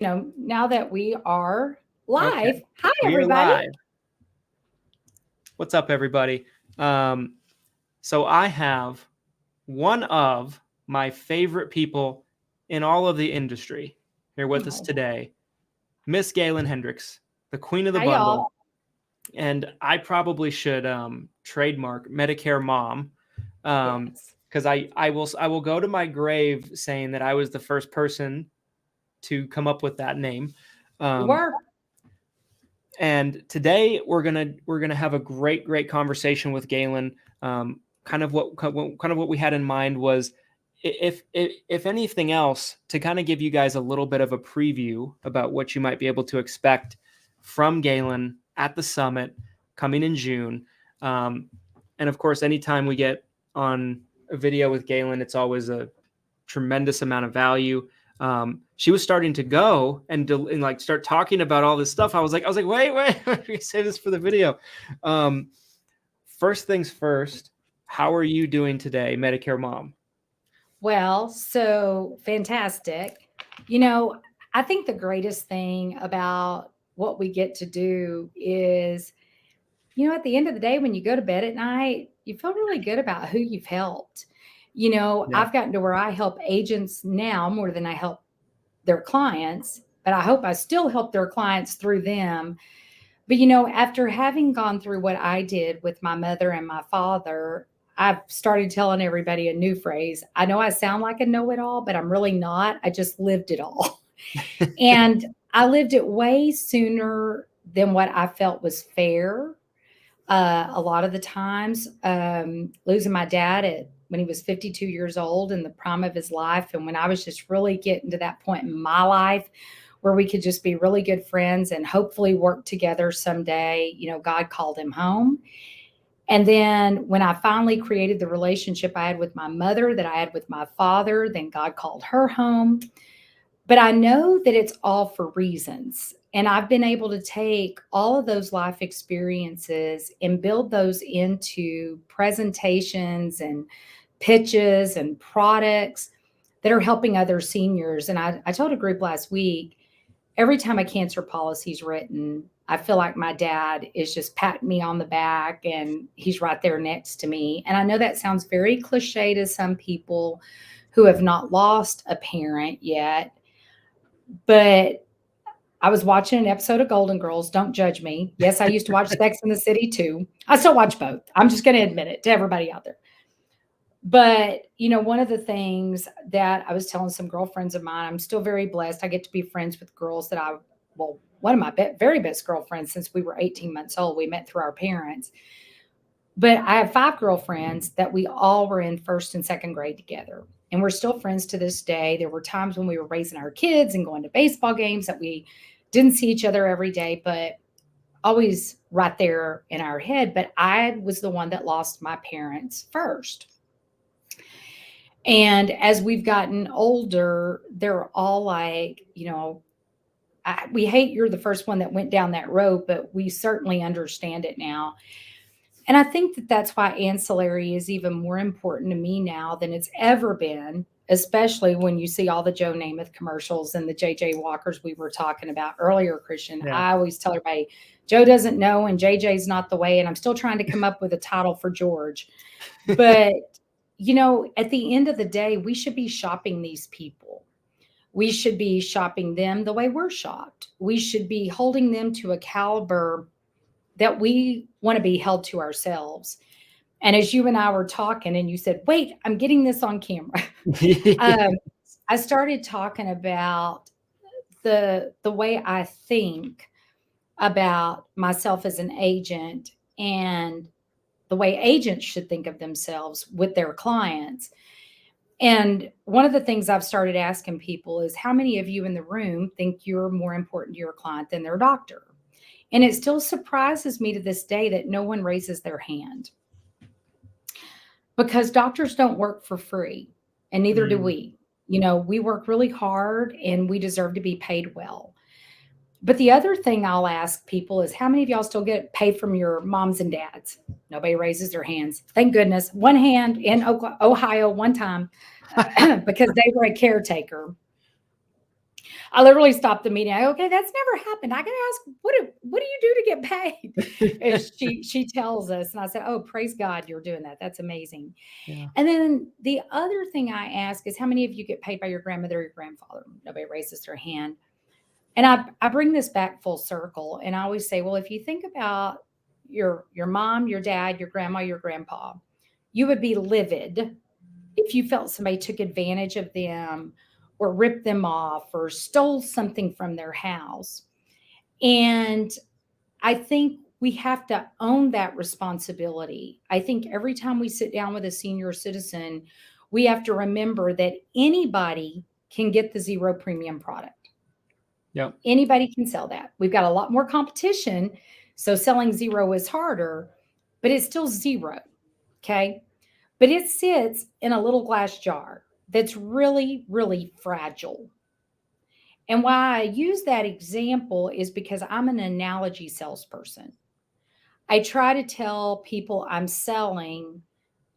now that we are live. Okay. Hi, We are everybody. live. What's up, everybody? So I have one of my favorite people in all of the industry here with us today, Miss Gaylan Hendricks, the queen of the Hi, bundle. y'all. And I probably should trademark Medicare Mom, Yes. because I will go to my grave saying that I was the first person to come up with that name. You were. And today we're gonna have a great conversation with Gaylan. Kind of what we had in mind was, if anything else, to kind of give you guys a little bit of a preview about what you might be able to expect from Gaylan at the summit coming in June. And of course, anytime we get on a video with Gaylan, it's always a tremendous amount of value. She was starting to go and like start talking about all this stuff. I was like, wait, we save this for the video. First things first, how are you doing today, Medicare Mom? Well, so fantastic. I think the greatest thing about what we get to do is, at the end of the day, when you go to bed at night, you feel really good about who you've helped. Yeah. I've gotten to where I help agents now more than I help their clients, but I hope I still help their clients through them. But, after having gone through what I did with my mother and my father, I've started telling everybody a new phrase. I know I sound like a know-it-all, but I'm really not. I just lived it all. And I lived it way sooner than what I felt was fair. A lot of the times, losing my dad when he was 52 years old in the prime of his life. And when I was just really getting to that point in my life where we could just be really good friends and hopefully work together someday, God called him home. And then when I finally created the relationship I had with my mother, that I had with my father, then God called her home. But I know that it's all for reasons. And I've been able to take all of those life experiences and build those into presentations and pitches and products that are helping other seniors. And I told a group last week, every time a cancer policy is written, I feel like my dad is just patting me on the back and he's right there next to me. And I know that sounds very cliche to some people who have not lost a parent yet, but I was watching an episode of Golden Girls. Don't judge me. Yes, I used to watch Sex and the City too. I still watch both. I'm just going to admit it to everybody out there. But, one of the things that I was telling some girlfriends of mine, I'm still very blessed. I get to be friends with girls that one of my very best girlfriends since we were 18 months old. We met through our parents. But I have 5 girlfriends that we all were in first and second grade together. And we're still friends to this day. There were times when we were raising our kids and going to baseball games that we didn't see each other every day, but always right there in our head. But I was the one that lost my parents first. And as we've gotten older, they're all like, we hate you're the first one that went down that road, but we certainly understand it now. And I think that that's why ancillary is even more important to me now than it's ever been, especially when you see all the Joe Namath commercials and the JJ Walkers we were talking about earlier, Christian. Yeah. I always tell everybody, Joe doesn't know and JJ's not the way. And I'm still trying to come up with a title for George. But, at the end of the day, we should be shopping these people. We should be shopping them the way we're shopped. We should be holding them to a caliber that we want to be held to ourselves. And as you and I were talking and you said, wait, I'm getting this on camera. I started talking about the way I think about myself as an agent and the way agents should think of themselves with their clients. And one of the things I've started asking people is, how many of you in the room think you're more important to your client than their doctor? And it still surprises me to this day that no one raises their hand. Because doctors don't work for free, and neither do we. We work really hard and we deserve to be paid well. But the other thing I'll ask people is, how many of y'all still get paid from your moms and dads? Nobody raises their hands. Thank goodness. One hand in Ohio one time because they were a caretaker. I literally stopped the meeting. I go, okay, that's never happened. I got to ask, what do you do to get paid? And she tells us, and I said, oh, praise God, you're doing that. That's amazing. Yeah. And then the other thing I ask is, how many of you get paid by your grandmother or your grandfather? Nobody raises their hand. And I bring this back full circle, and I always say, well, if you think about your mom, your dad, your grandma, your grandpa, you would be livid if you felt somebody took advantage of them or ripped them off or stole something from their house. And I think we have to own that responsibility. I think every time we sit down with a senior citizen, we have to remember that anybody can get the zero premium product. Yep. Anybody can sell that. We've got a lot more competition, so selling zero is harder, but it's still zero. Okay. But it sits in a little glass jar that's really, really fragile. And why I use that example is because I'm an analogy salesperson. I try to tell people I'm selling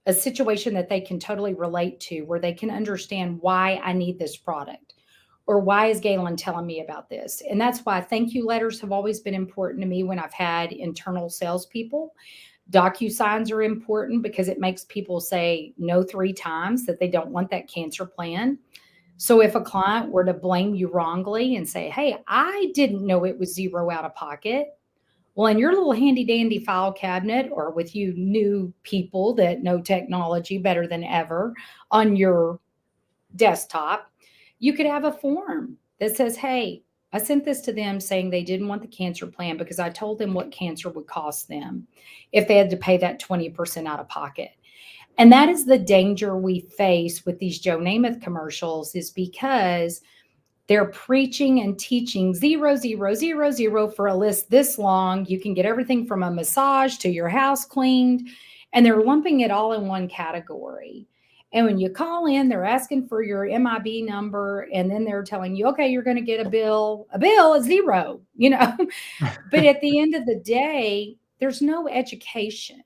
a situation that they can totally relate to, where they can understand why I need this product, or why is Gaylan telling me about this? And that's why thank you letters have always been important to me when I've had internal salespeople. DocuSigns are important because it makes people say no 3 times, that they don't want that cancer plan. So if a client were to blame you wrongly and say, hey, I didn't know it was zero out of pocket. Well, in your little handy dandy file cabinet, or with you new people that know technology better than ever on your desktop, you could have a form that says, hey, I sent this to them saying they didn't want the cancer plan because I told them what cancer would cost them if they had to pay that 20% out of pocket. And that is the danger we face with these Joe Namath commercials, is because they're preaching and teaching 0, 0, 0, 0 for a list this long. You can get everything from a massage to your house cleaned, and they're lumping it all in one category. And when you call in, they're asking for your MIB number, and then they're telling you, okay, you're going to get a bill is zero, But at the end of the day, there's no education.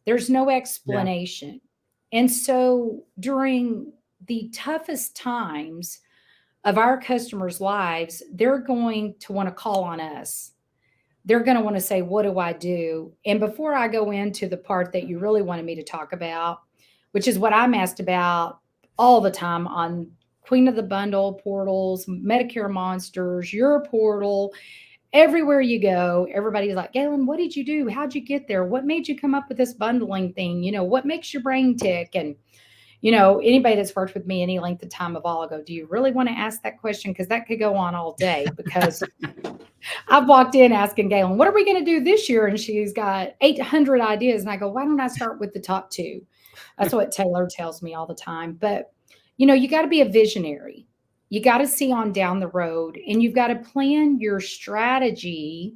There's no explanation. Yeah. And so during the toughest times of our customers' lives, they're going to want to call on us. They're going to want to say, what do I do? And before I go into the part that you really wanted me to talk about, which is what I'm asked about all the time on Queen of the Bundle portals, Medicare Monsters, your portal, everywhere you go, everybody's like, Gaylan, what did you do? How'd you get there? What made you come up with this bundling thing? What makes your brain tick? And anybody that's worked with me any length of time of all, I go, do you really want to ask that question? Because that could go on all day, because I've walked in asking Gaylan, what are we going to do this year? And she's got 800 ideas. And I go, why don't I start with the top 2? That's what Taylor tells me all the time. But, you got to be a visionary. You got to see on down the road, and you've got to plan your strategy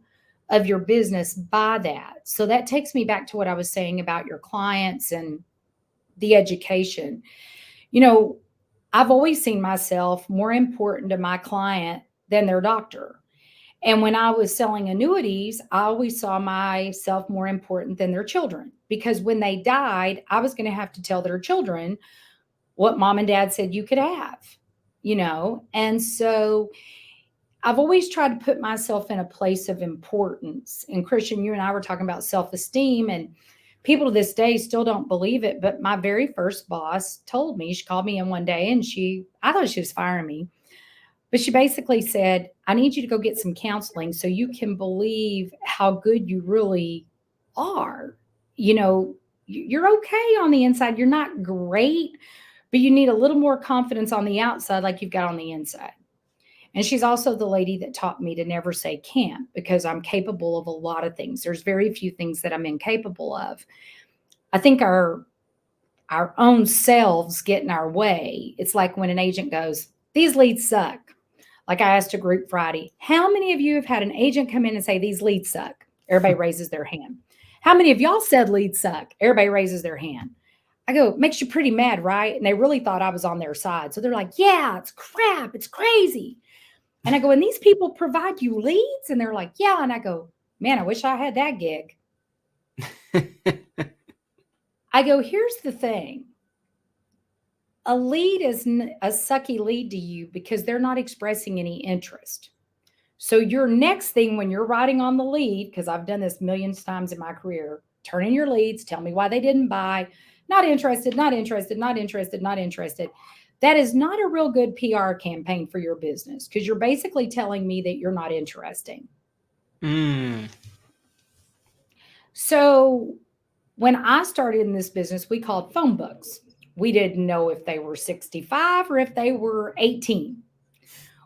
of your business by that. So that takes me back to what I was saying about your clients and the education. I've always seen myself more important to my client than their doctor. And when I was selling annuities, I always saw myself more important than their children, because when they died, I was going to have to tell their children what mom and dad said you could have, And so I've always tried to put myself in a place of importance. And Christian, you and I were talking about self-esteem, and people to this day still don't believe it. But my very first boss told me, she called me in one day, and I thought she was firing me. But she basically said, I need you to go get some counseling so you can believe how good you really are. You're okay on the inside. You're not great, but you need a little more confidence on the outside like you've got on the inside. And she's also the lady that taught me to never say can't, because I'm capable of a lot of things. There's very few things that I'm incapable of. I think our own selves get in our way. It's like when an agent goes, these leads suck. Like I asked a group Friday, how many of you have had an agent come in and say, these leads suck? Everybody raises their hand. How many of y'all said leads suck? Everybody raises their hand. I go, makes you pretty mad, right? And they really thought I was on their side. So they're like, yeah, it's crap. It's crazy. And I go, and these people provide you leads? And they're like, yeah. And I go, man, I wish I had that gig. I go, here's the thing. a lead is a sucky lead to you because they're not expressing any interest. So your next thing when you're writing on the lead, because I've done this millions of times in my career, turn in your leads, tell me why they didn't buy, not interested, not interested, not interested, not interested. That is not a real good PR campaign for your business because you're basically telling me that you're not interesting. So when I started in this business, we called phone books. We didn't know if they were 65 or if they were 18.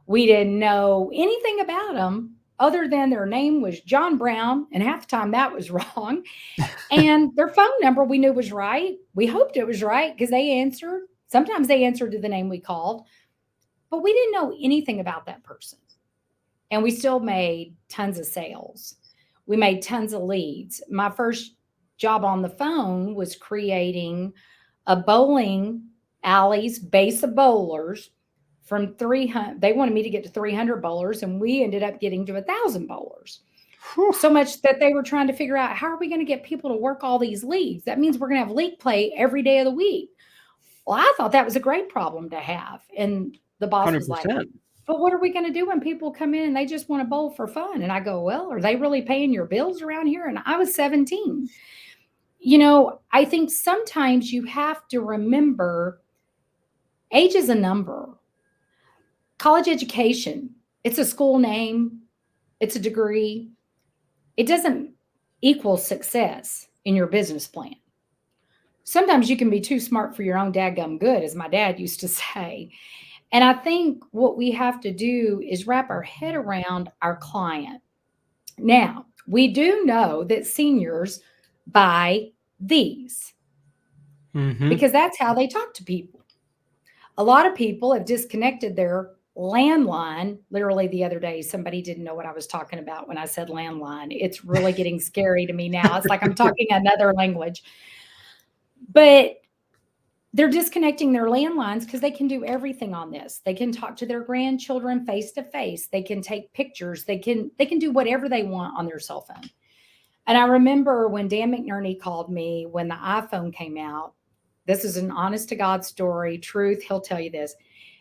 We didn't know anything about them other than their name was John Brown, and half the time that was wrong. And their phone number we knew was right. We hoped it was right because they answered. Sometimes they answered to the name we called, but we didn't know anything about that person. And we still made tons of sales. We made tons of leads. My first job on the phone was creating a bowling alley's base of bowlers from 300. They wanted me to get to 300 bowlers, and we ended up getting to 1,000 bowlers. Whew. So much that they were trying to figure out, how are we going to get people to work all these leagues? That means we're going to have league play every day of the week. Well, I thought that was a great problem to have. And the boss 100%. Was like, but what are we going to do when people come in and they just want to bowl for fun? And I go, well, are they really paying your bills around here? And I was 17. You know, I think sometimes you have to remember age is a number. College education, it's a school name, it's a degree. It doesn't equal success in your business plan. Sometimes you can be too smart for your own dadgum good, as my dad used to say. And I think what we have to do is wrap our head around our client. Now, we do know that seniors buy these because that's how they talk to people. A lot of people have disconnected their landline. Literally the other day, somebody didn't know what I was talking about when I said landline. It's really getting scary to me now. It's like I'm talking another language. But they're disconnecting their landlines because they can do everything on this. They can talk to their grandchildren face to face. They can take pictures. They can do whatever they want on their cell phone. And I remember when Dan McNerney called me when the iPhone came out. This is an honest to God story. Truth, he'll tell you this.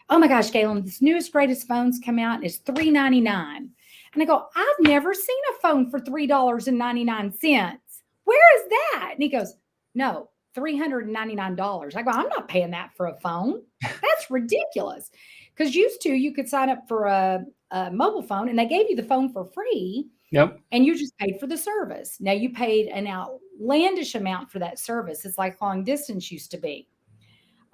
Oh my gosh, Gaylan, this newest, greatest phone's come out and it's $3.99. And I go, I've never seen a phone for $3.99. Where is that? And he goes, no, $399. I go, I'm not paying that for a phone. That's ridiculous. Because used to, you could sign up for a mobile phone and they gave you the phone for free. Yep. And you just paid for the service. Now you paid an outlandish amount for that service. It's like long distance used to be.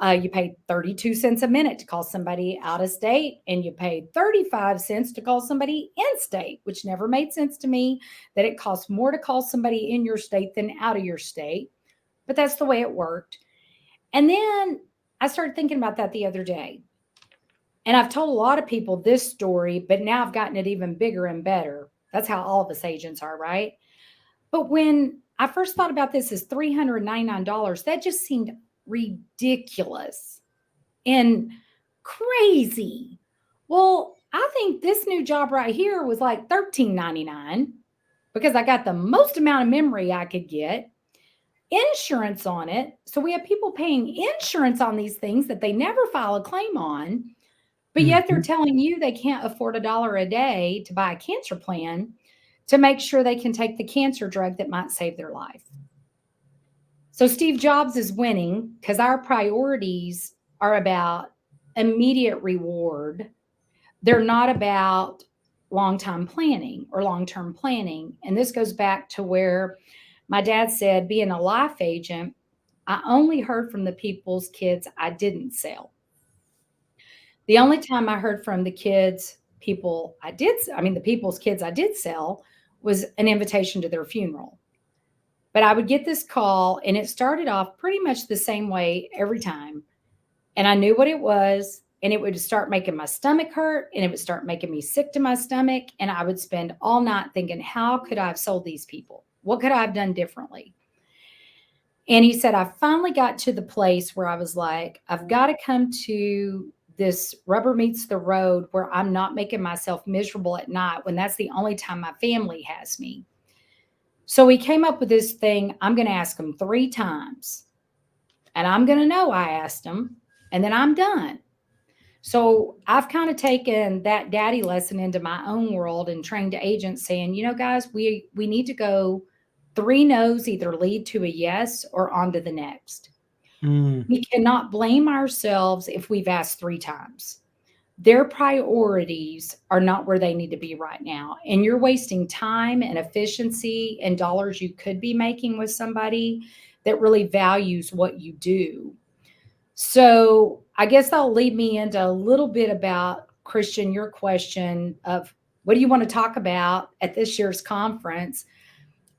You paid 32 cents a minute to call somebody out of state, and you paid 35 cents to call somebody in state, which never made sense to me that it costs more to call somebody in your state than out of your state. But that's the way it worked. And then I started thinking about that the other day. And I've told a lot of people this story, but now I've gotten it even bigger and better. That's how all of us agents are, right? But when I first thought about this as $399, that just seemed ridiculous and crazy. Well, I think this new job right here was like $13.99 because I got the most amount of memory I could get, insurance on it. So we have people paying insurance on these things that they never file a claim on, but yet they're telling you they can't afford $1 a day to buy a cancer plan to make sure they can take the cancer drug that might save their life. So Steve Jobs is winning because our priorities are about immediate reward. They're not about long-term planning or long-term planning. And this goes back to where my dad said, being a life agent, I only heard from the people's kids I didn't sell. The only time I heard from the people's kids I did sell was an invitation to their funeral. But I would get this call, and it started off pretty much the same way every time. And I knew what it was, and it would start making my stomach hurt, and it would start making me sick to my stomach. And I would spend all night thinking, how could I have sold these people? What could I have done differently? And he said, I finally got to the place where I was like, I've got to come to this rubber meets the road where I'm not making myself miserable at night when that's the only time my family has me. So we came up with this thing. I'm going to ask them 3 times. And I'm going to know I asked them and then I'm done. So I've kind of taken that daddy lesson into my own world and trained agents saying, guys, we need to go 3 no's either lead to a yes or on to the next. Mm. We cannot blame ourselves if we've asked 3 times. Their priorities are not where they need to be right now. And you're wasting time and efficiency and dollars you could be making with somebody that really values what you do. So I guess that'll lead me into a little bit about, Christian, your question of what do you want to talk about at this year's conference?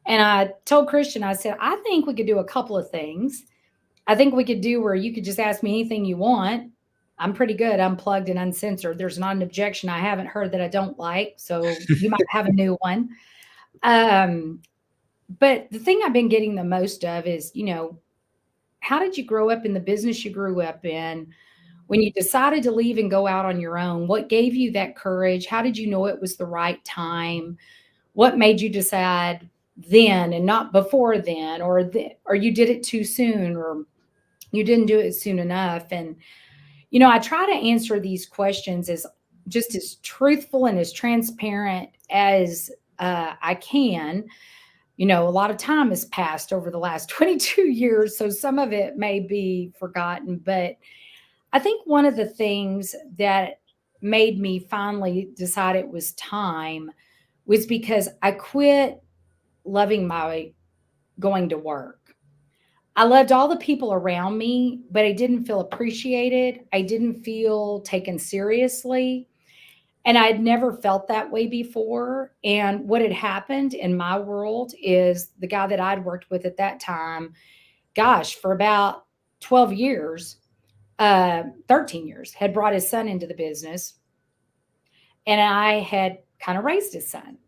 And I told Christian, I said, I think we could do a couple of things. I think we could do where you could just ask me anything you want. I'm pretty good, unplugged and uncensored. There's not an objection I haven't heard that I don't like. So you might have a new one. But the thing I've been getting the most of is, how did you grow up in the business you grew up in? When you decided to leave and go out on your own, what gave you that courage? How did you know it was the right time? What made you decide then and not before then, or you did it too soon, or you didn't do it soon enough? And, I try to answer these questions as just as truthful and as transparent as I can. A lot of time has passed over the last 22 years, so some of it may be forgotten. But I think one of the things that made me finally decide it was time was because I quit loving my going to work. I loved all the people around me, but I didn't feel appreciated. I didn't feel taken seriously. And I'd never felt that way before. And what had happened in my world is the guy that I'd worked with at that time, gosh, for about 12 years, 13 years, had brought his son into the business. And I had kind of raised his son.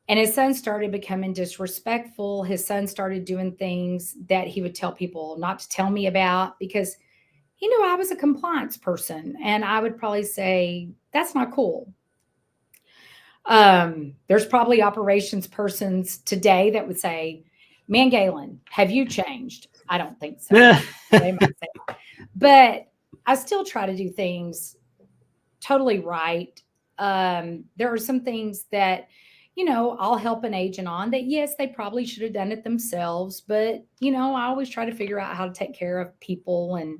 And his son started becoming disrespectful. His son started doing things that he would tell people not to tell me about because he knew I was a compliance person. And I would probably say, that's not cool. There's probably operations persons today that would say, man, Gaylan, have you changed? I don't think so. They might say, but I still try to do things totally right. There are some things that, I'll help an agent on that. Yes, they probably should have done it themselves, but, I always try to figure out how to take care of people and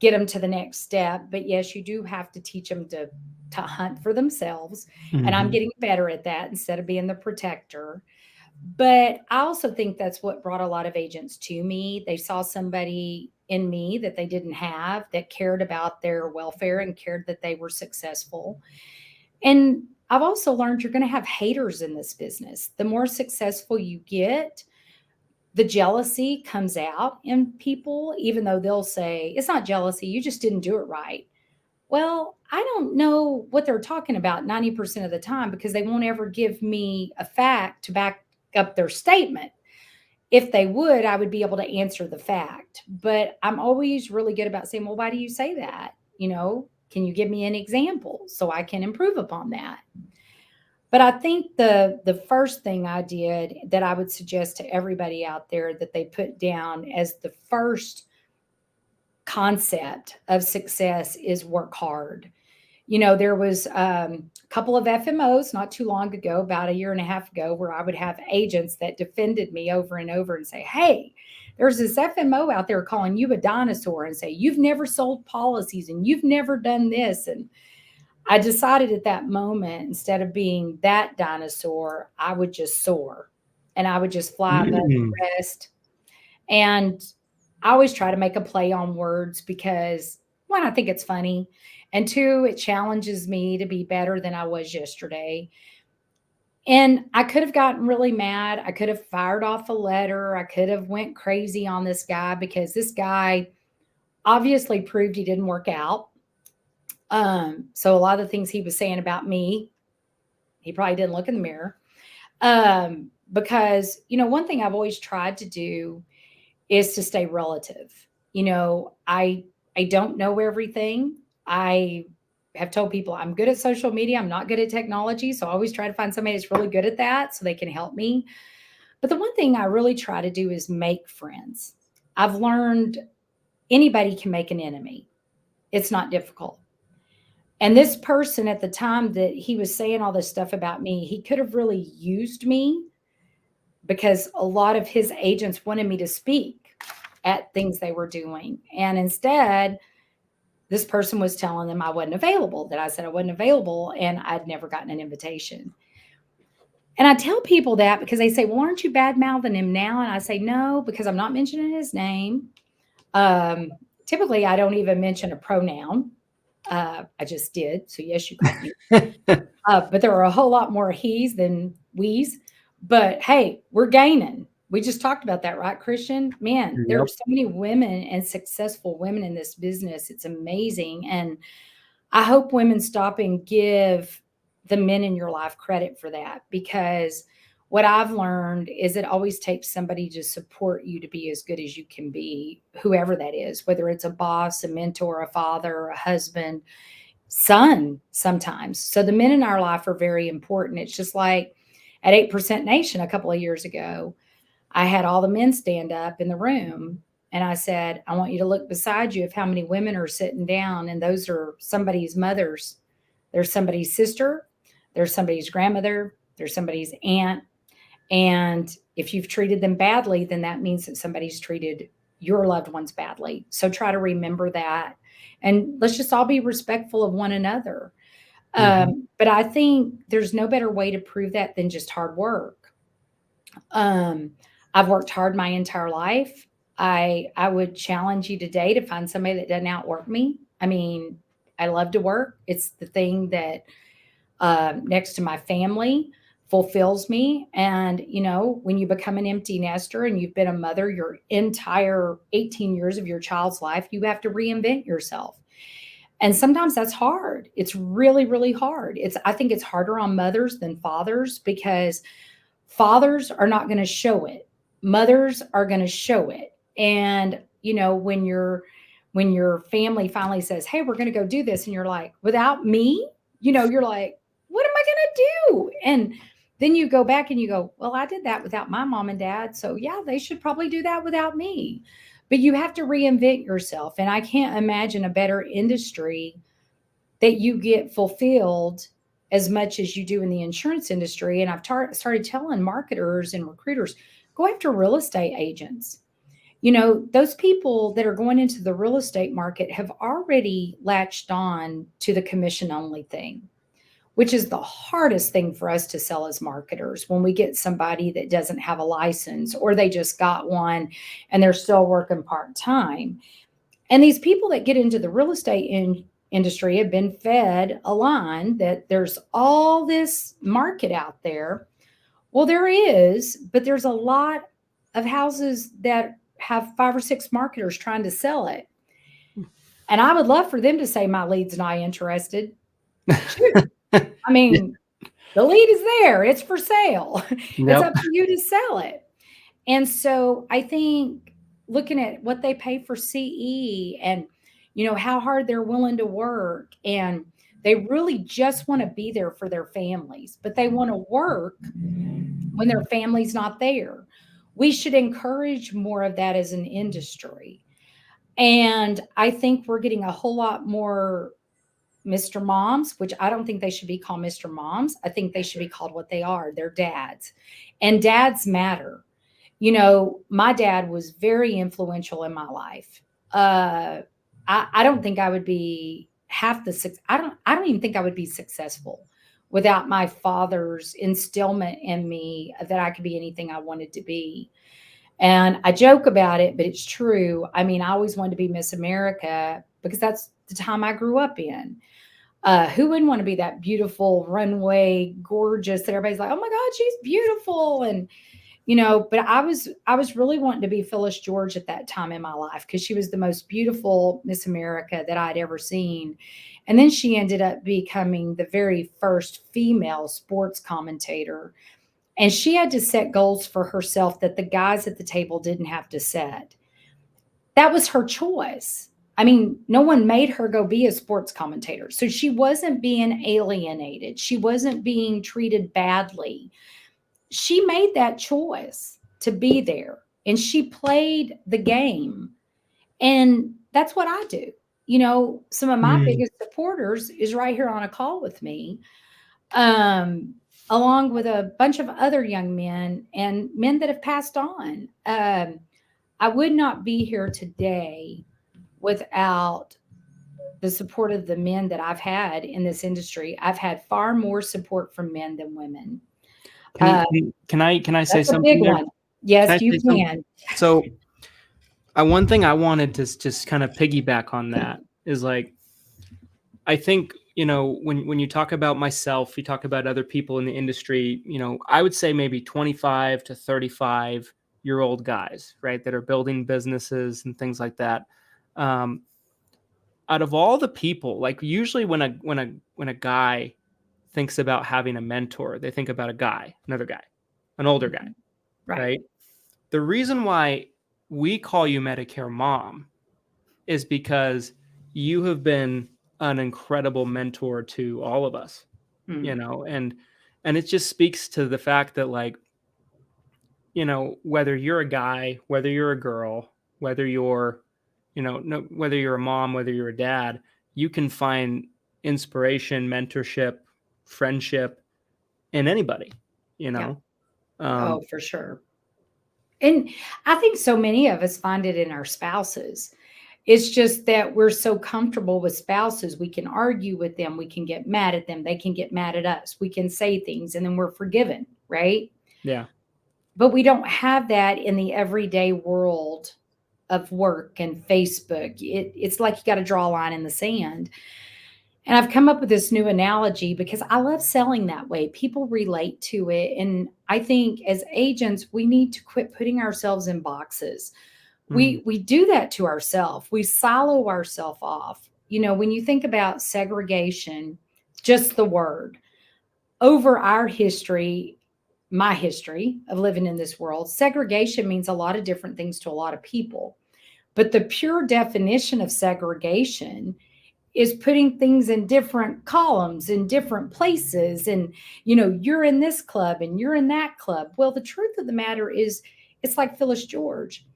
get them to the next step. But yes, you do have to teach them to hunt for themselves. Mm-hmm. And I'm getting better at that instead of being the protector. But I also think that's what brought a lot of agents to me. They saw somebody in me that they didn't have, that cared about their welfare and cared that they were successful. And I've also learned you're going to have haters in this business. The more successful you get, the jealousy comes out in people, even though they'll say, it's not jealousy, you just didn't do it right. Well, I don't know what they're talking about 90% of the time because they won't ever give me a fact to back up their statement. If they would, I would be able to answer the fact. But I'm always really good about saying, well, why do you say that? Can you give me an example so I can improve upon that? But I think the first thing I did that I would suggest to everybody out there that they put down as the first concept of success is work hard. There was a couple of FMOs not too long ago, about a year and a half ago, where I would have agents that defended me over and over and say, hey, there's this FMO out there calling you a dinosaur and say, you've never sold policies and you've never done this. And I decided at that moment, instead of being that dinosaur, I would just soar and I would just fly above the rest. And I always try to make a play on words because, one, I think it's funny. And two, it challenges me to be better than I was yesterday. And I could have gotten really mad. I could have fired off a letter. I could have went crazy on this guy because this guy obviously proved he didn't work out. So a lot of the things he was saying about me, he probably didn't look in the mirror. Because, one thing I've always tried to do is to stay relative. I don't know everything. I have told people I'm good at social media. I'm not good at technology. So I always try to find somebody that's really good at that so they can help me. But the one thing I really try to do is make friends. I've learned anybody can make an enemy. It's not difficult. And this person at the time that he was saying all this stuff about me, he could have really used me because a lot of his agents wanted me to speak at things they were doing. And instead, this person was telling them I wasn't available, that I said I wasn't available, and I'd never gotten an invitation. And I tell people that because they say, well, aren't you bad mouthing him now? And I say, no, because I'm not mentioning his name. Typically, I don't even mention a pronoun. I just did. So, yes, you called me. But there are a whole lot more he's than we's. But hey, we're gaining. We just talked about that, right, Christian? Man, there are so many women and successful women in this business. It's amazing. And I hope women stop and give the men in your life credit for that, because what I've learned is it always takes somebody to support you to be as good as you can be, whoever that is, whether it's a boss, a mentor, a father, a husband, son sometimes. So the men in our life are very important. It's just like at 8% Nation a couple of years ago, I had all the men stand up in the room and I said, I want you to look beside you of how many women are sitting down, and those are somebody's mothers. There's somebody's sister, there's somebody's grandmother, there's somebody's aunt. And if you've treated them badly, then that means that somebody's treated your loved ones badly. So try to remember that. And let's just all be respectful of one another. But I think there's no better way to prove that than just hard work. I've worked hard my entire life. I would challenge you today to find somebody that doesn't outwork me. I mean, I love to work. It's the thing that next to my family fulfills me. And, you know, when you become an empty nester and you've been a mother your entire 18 years of your child's life, you have to reinvent yourself. And sometimes that's hard. It's really, really hard. I think it's harder on mothers than fathers, because fathers are not going to show it. Mothers are going to show it. And, you know, when your family finally says, hey, we're going to go do this, and you're like, without me, you know, you're like, what am I going to do? And then you go back and you go, well, I did that without my mom and dad. So yeah, they should probably do that without me. But you have to reinvent yourself. And I can't imagine a better industry that you get fulfilled as much as you do in the insurance industry. And I've started telling marketers and recruiters, go after real estate agents. You know, those people that are going into the real estate market have already latched on to the commission only thing, which is the hardest thing for us to sell as marketers when we get somebody that doesn't have a license, or they just got one and they're still working part-time. And these people that get into the real estate industry have been fed a line that there's all this market out there. Well, there is, but there's a lot of houses that have 5 or 6 marketers trying to sell it. And I would love for them to say, my lead's not interested. Shoot. I mean, the lead is there. It's for sale. It's up to you to sell it. And so I think looking at what they pay for CE, and, you know, how hard they're willing to work, and they really just want to be there for their families, but they want to work when their family's not there. We should encourage more of that as an industry. And I think we're getting a whole lot more Mr. Moms, which I don't think they should be called Mr. Moms. I think they should be called what they are. They're dads. And dads matter. You know, my dad was very influential in my life. I don't think I would be I don't even think I would be successful without my father's instillment in me that I could be anything I wanted to be. And I joke about it, but it's true. I mean, I always wanted to be Miss America because that's the time I grew up in. Who wouldn't want to be that beautiful runway, gorgeous, that everybody's like, oh my God, she's beautiful. And, you know, but I was really wanting to be Phyllis George at that time in my life, because she was the most beautiful Miss America that I'd ever seen. And then she ended up becoming the very first female sports commentator. And she had to set goals for herself that the guys at the table didn't have to set. That was her choice. I mean, no one made her go be a sports commentator. So she wasn't being alienated. She wasn't being treated badly. She made that choice to be there, and she played the game. And that's what I do. some of my biggest supporters is right here on a call with me, along with a bunch of other young men and men that have passed on. I would not be here today without the support of the men that I've had in this industry. I've had far more support from men than women. Can I say That's a something big there? one. Yes, you can. So one thing I wanted to just kind of piggyback on that is like, I think, when you talk about myself, you talk about other people in the industry, I would say maybe 25 to 35-year-old guys, right, that are building businesses and things like that. Out of all the people, like usually when a guy thinks about having a mentor, they think about another guy, an older guy, right? The reason why we call you Medicare Mom is because you have been an incredible mentor to all of us, and it just speaks to the fact that, like, whether you're a guy, whether you're a girl, whether you're, whether you're a mom, whether you're a dad, you can find inspiration, mentorship, friendship in anybody, Yeah. For sure. And I think so many of us find it in our spouses. It's just that we're so comfortable with spouses. We can argue with them. We can get mad at them. They can get mad at us. We can say things and then we're forgiven, right? Yeah. But we don't have that in the everyday world of work and Facebook. It's like you got to draw a line in the sand. And I've come up with this new analogy because I love selling that way. People relate to it. And I think as agents, we need to quit putting ourselves in boxes. We do that to ourselves. We silo ourselves off. When you think about segregation, just the word, over our history, my history of living in this world, segregation means a lot of different things to a lot of people. But the pure definition of segregation is putting things in different columns, in different places. And, you're in this club and you're in that club. Well, the truth of the matter is, it's like Phyllis George.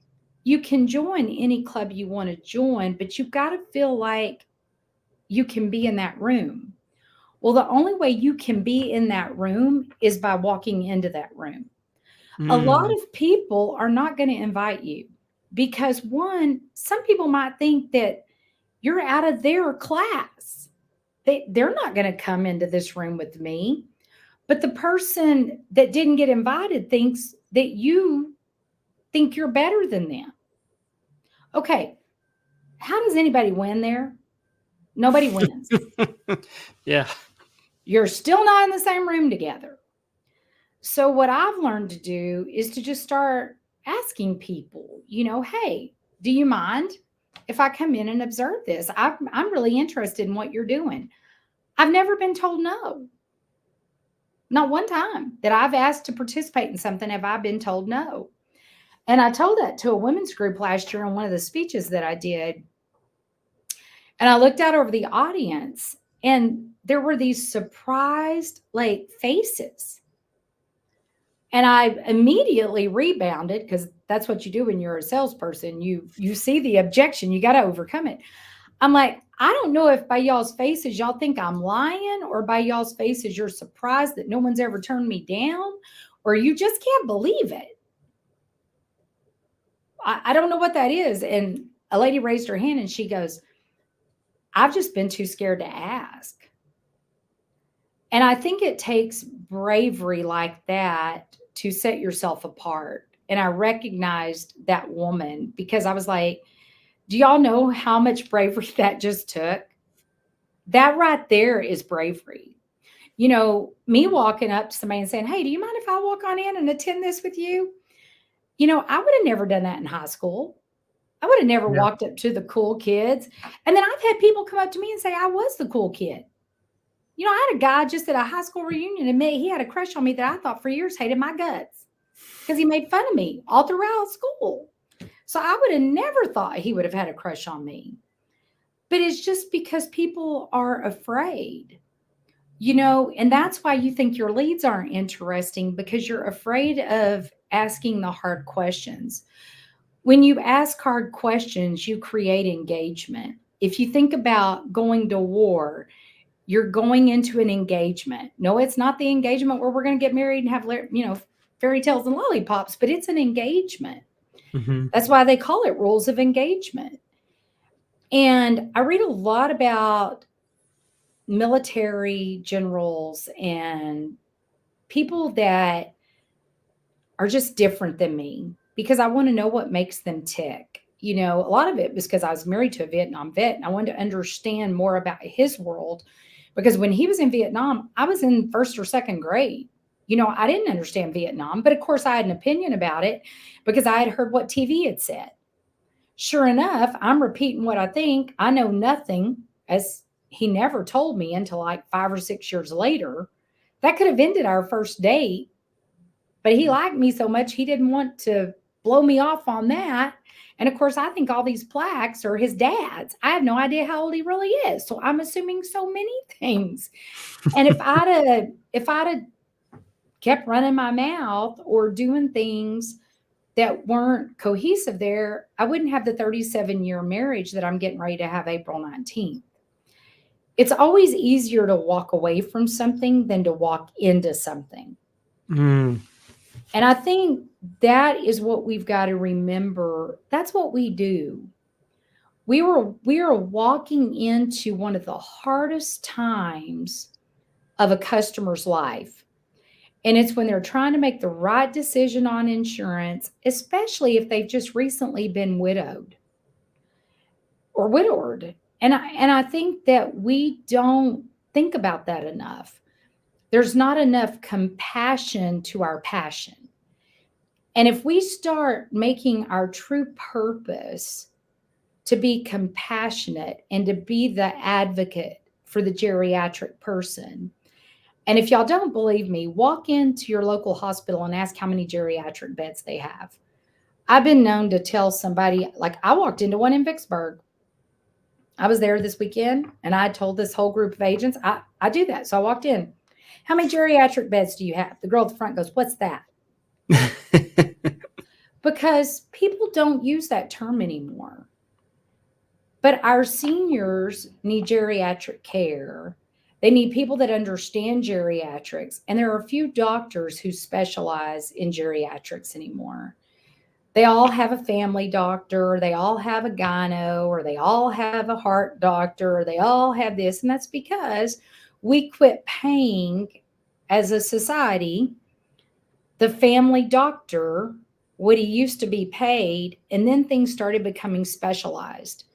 You can join any club you want to join, but you've got to feel like you can be in that room. Well, the only way you can be in that room is by walking into that room. A lot of people are not going to invite you because, one, some people might think that you're out of their class. They're not going to come into this room with me. But the person that didn't get invited thinks that you think you're better than them. Okay, how does anybody win there? Nobody wins. Yeah. You're still not in the same room together. So what I've learned to do is to just start asking people, hey, do you mind if I come in and observe this? I'm really interested in what you're doing. I've never been told no. Not one time that I've asked to participate in something have I been told no. And I told that to a women's group last year on one of the speeches that I did. And I looked out over the audience and there were these surprised faces. And I immediately rebounded because that's what you do when you're a salesperson. You see the objection, you got to overcome it. I'm like, I don't know if by y'all's faces y'all think I'm lying, or by y'all's faces you're surprised that no one's ever turned me down, or you just can't believe it. I don't know what that is. And a lady raised her hand and she goes, I've just been too scared to ask. And I think it takes bravery like that to set yourself apart. And I recognized that woman because I was like, do y'all know how much bravery that just took? That right there is bravery. Me walking up to somebody and saying, hey, do you mind if I walk on in and attend this with you? I would have never done that in high school. I would have never walked up to the cool kids. And then I've had people come up to me and say I was the cool kid. I had a guy just at a high school reunion admit he had a crush on me that I thought for years hated my guts because he made fun of me all throughout school. So I would have never thought he would have had a crush on me. But it's just because people are afraid, and that's why you think your leads aren't interesting, because you're afraid of asking the hard questions. When you ask hard questions, you create engagement. If you think about going to war, you're going into an engagement. No, it's not the engagement where we're going to get married and have, fairy tales and lollipops, but it's an engagement. Mm-hmm. That's why they call it rules of engagement. And I read a lot about military generals and people that are just different than me because I want to know what makes them tick. A lot of it was because I was married to a Vietnam vet and I wanted to understand more about his world because when he was in Vietnam, I was in first or second grade. I didn't understand Vietnam, but of course I had an opinion about it because I had heard what TV had said. Sure enough, I'm repeating what I think. I know nothing, as he never told me until like 5 or 6 years later. That could have ended our first date, but he liked me so much he didn't want to blow me off on that. And of course, I think all these plaques are his dad's. I have no idea how old he really is. So I'm assuming so many things. And if I'd have kept running my mouth or doing things that weren't cohesive there, I wouldn't have the 37-year marriage that I'm getting ready to have April 19th. It's always easier to walk away from something than to walk into something. Mm. And I think that is what we've got to remember. That's what we do. We are walking into one of the hardest times of a customer's life. And it's when they're trying to make the right decision on insurance, especially if they've just recently been widowed or widowed. And I think that we don't think about that enough. There's not enough compassion to our passion. And if we start making our true purpose to be compassionate and to be the advocate for the geriatric person, and if y'all don't believe me, walk into your local hospital and ask how many geriatric beds they have. I've been known to tell somebody, like I walked into one in Vicksburg. I was there this weekend and I told this whole group of agents, I do that. So I walked in. How many geriatric beds do you have? The girl at the front goes, what's that? Because people don't use that term anymore. But our seniors need geriatric care. They need people that understand geriatrics. And there are a few doctors who specialize in geriatrics anymore. They all have a family doctor, they all have a gyno, or they all have a heart doctor, or they all have this. And that's because we quit paying as a society the family doctor what he used to be paid, and then things started becoming specialized.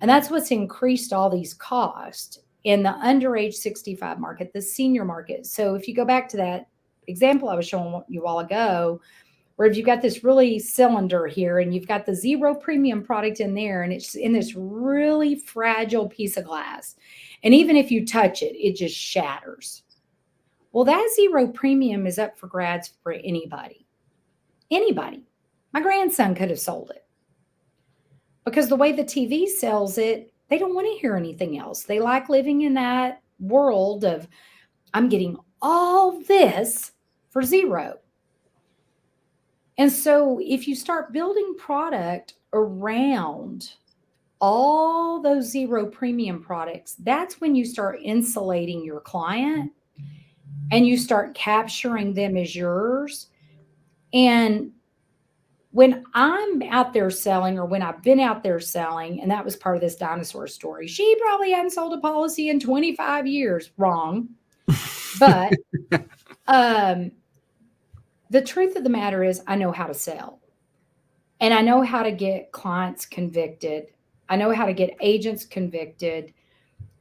And that's what's increased all these costs in the underage 65 market, the senior market. So if you go back to that example I was showing you a while ago, where if you've got this really cylinder here and you've got the zero premium product in there and it's in this really fragile piece of glass, and even if you touch it, it just shatters. Well, that zero premium is up for grabs for anybody. Anybody. My grandson could have sold it. Because the way the TV sells it, they don't want to hear anything else. They like living in that world of, I'm getting all this for zero. And so if you start building product around all those zero premium products, that's when you start insulating your client and you start capturing them as yours. And when I'm out there selling, or when I've been out there selling, and that was part of this dinosaur story, she probably hadn't sold a policy in 25 years. Wrong. But the truth of the matter is I know how to sell. And I know how to get clients convicted. I know how to get agents convicted.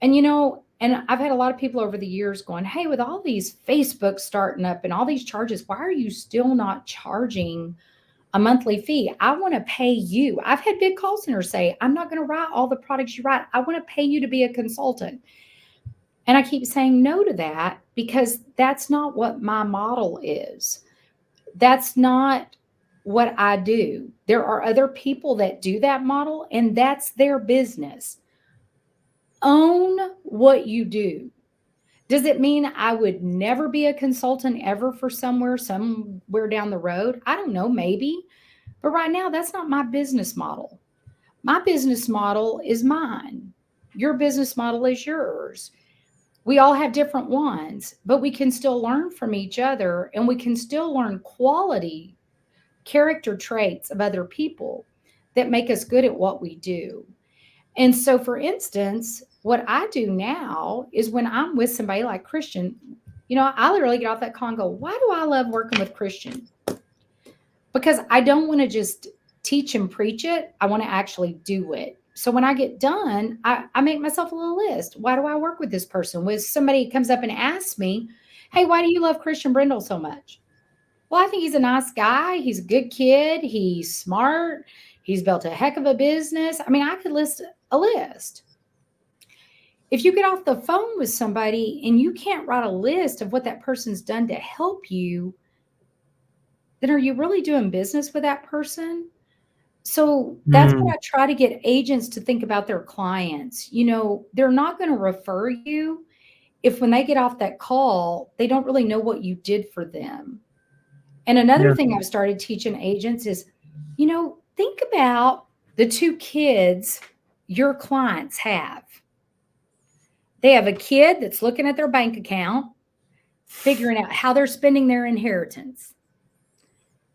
And, and I've had a lot of people over the years going, hey, with all these Facebook starting up and all these charges, why are you still not charging a monthly fee? I want to pay you. I've had big call centers say, I'm not going to write all the products you write. I want to pay you to be a consultant. And I keep saying no to that because that's not what my model is. That's not what I do. There are other people that do that model, and that's their business. Own what you do. Does it mean I would never be a consultant ever for somewhere down the road? I don't know, maybe. But right now, that's not my business model. My business model is mine. Your business model is yours. We all have different ones, but we can still learn from each other, and we can still learn quality character traits of other people that make us good at what we do. And so, for instance, what I do now is when I'm with somebody like Christian, I literally get off that call and go, why do I love working with Christian? Because I don't want to just teach and preach it. I want to actually do it. So when I get done, I make myself a little list. Why do I work with this person? When somebody comes up and asks me, hey, why do you love Christian Brindle so much? Well, I think he's a nice guy. He's a good kid. He's smart. He's built a heck of a business. I mean, I could list a list. If you get off the phone with somebody and you can't write a list of what that person's done to help you, then are you really doing business with that person? So that's what I try to get agents to think about their clients. They're not going to refer you if when they get off that call, they don't really know what you did for them. And another thing I've started teaching agents is, think about the two kids your clients have. They have a kid that's looking at their bank account, figuring out how they're spending their inheritance.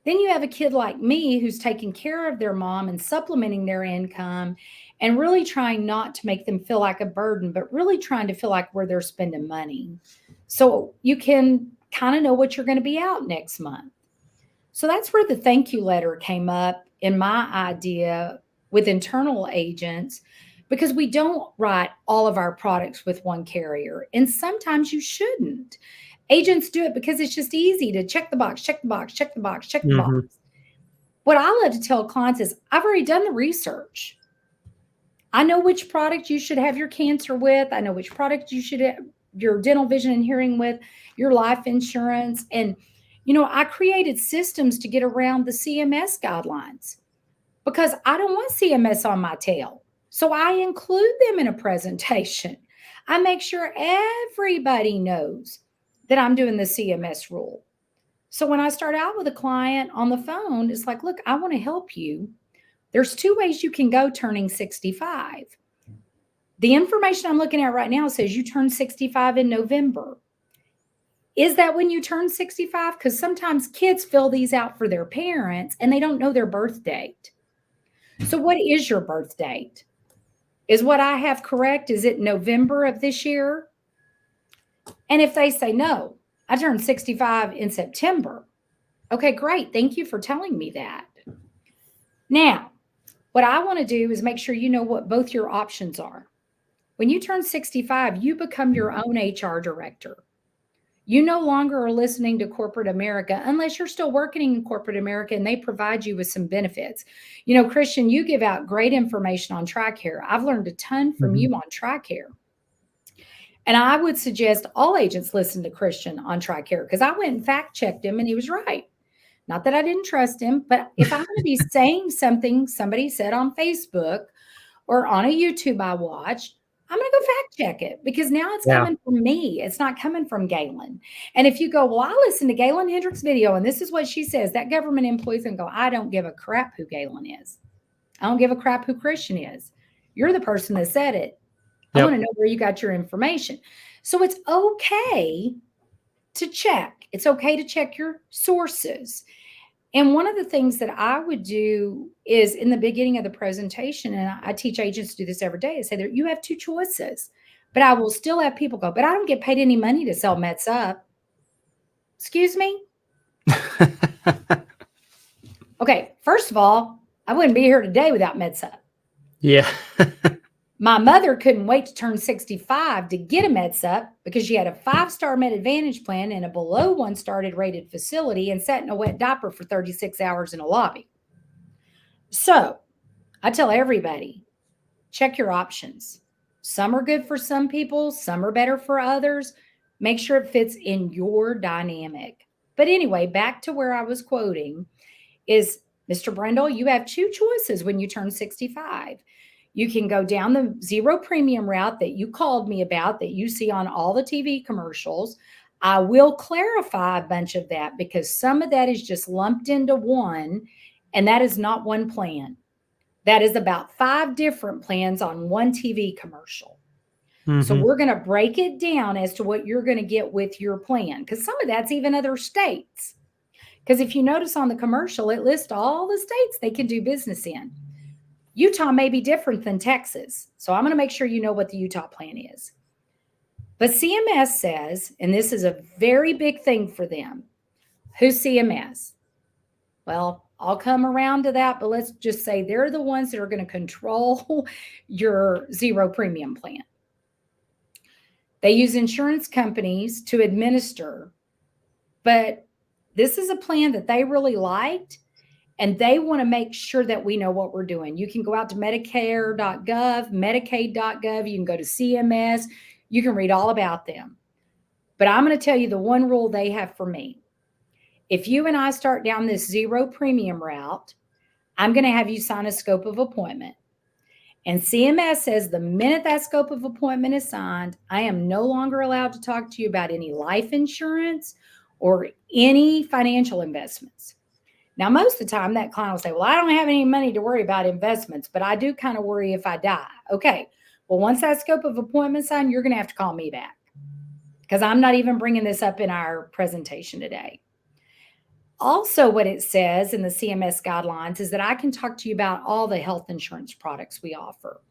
Then you have a kid like me who's taking care of their mom and supplementing their income and really trying not to make them feel like a burden, but really trying to feel like where they're spending money. So you can kind of know what you're going to be out next month. So that's where the thank you letter came up in my idea with internal agents, because we don't write all of our products with one carrier. And sometimes you shouldn't. Agents do it because it's just easy to check the box, check the box, check the box, check the box. What I love to tell clients is I've already done the research. I know which product you should have your cancer with. I know which product you should have your dental, vision, and hearing with, your life insurance. And, I created systems to get around the CMS guidelines because I don't want CMS on my tail. So I include them in a presentation. I make sure everybody knows that I'm doing the CMS rule. So when I start out with a client on the phone, it's like, look, I want to help you. There's two ways you can go turning 65. The information I'm looking at right now says you turn 65 in November. Is that when you turn 65? Because sometimes kids fill these out for their parents and they don't know their birth date. So what is your birth date? Is what I have correct? Is it November of this year? And if they say, no, I turned 65 in September. Okay, great. Thank you for telling me that. Now, what I want to do is make sure you know what both your options are. When you turn 65, you become your own HR director. You no longer are listening to corporate America unless you're still working in corporate America and they provide you with some benefits. Christian, you give out great information on TRICARE. I've learned a ton from you on TRICARE. And I would suggest all agents listen to Christian on TRICARE because I went and fact checked him and he was right. Not that I didn't trust him, but if I'm going to be saying something somebody said on Facebook or on a YouTube I watched, I'm going to go fact check it because now it's coming from me. It's not coming from Gaylan. And if you go, well, I listened to Gaylan Hendricks' video and this is what she says, that government employee's going to go, I don't give a crap who Gaylan is. I don't give a crap who Christian is. You're the person that said it. I want to know where you got your information. So it's okay to check. It's okay to check your sources. And one of the things that I would do is in the beginning of the presentation, and I teach agents to do this every day, I say that you have two choices, but I will still have people go, but I don't get paid any money to sell Mets Up. Excuse me? Okay, first of all, I wouldn't be here today without Mets Up. Yeah. My mother couldn't wait to turn 65 to get a Meds Up because she had a 5-star Med Advantage plan in a below 1-star rated facility and sat in a wet diaper for 36 hours in a lobby. So I tell everybody, check your options. Some are good for some people. Some are better for others. Make sure it fits in your dynamic. But anyway, back to where I was quoting is, Mr. Brindle, you have two choices when you turn 65. You can go down the zero premium route that you called me about, that you see on all the TV commercials. I will clarify a bunch of that because some of that is just lumped into one, and that is not one plan. that is about 5 different plans on one TV commercial. So Mhm. we're going to break it down as to what you're going to get with your plan, because some of that's even other states. Because if you notice on the commercial, it lists all the states they can do business in. Utah may be different than Texas. So I'm going to make sure you know what the Utah plan is. But CMS says, and this is a very big thing for them. Who's CMS? Well, I'll come around to that, but let's just say they're the ones that are going to control your zero premium plan. They use insurance companies to administer, but this is a plan that they really liked, and they want to make sure that we know what we're doing. You can go out to Medicare.gov, Medicaid.gov, you can go to CMS, you can read all about them. But I'm going to tell you the one rule they have for me. If you and I start down this zero premium route, I'm going to have you sign a scope of appointment. And CMS says the minute that scope of appointment is signed, I am no longer allowed to talk to you about any life insurance or any financial investments. Now, most of the time that client will say, well, I don't have any money to worry about investments, but I do kind of worry if I die. Okay. Well, once that scope of appointment signed, you're going to have to call me back, because I'm not even bringing this up in our presentation today. Also, what it says in the CMS guidelines is that I can talk to you about all the health insurance products we offer.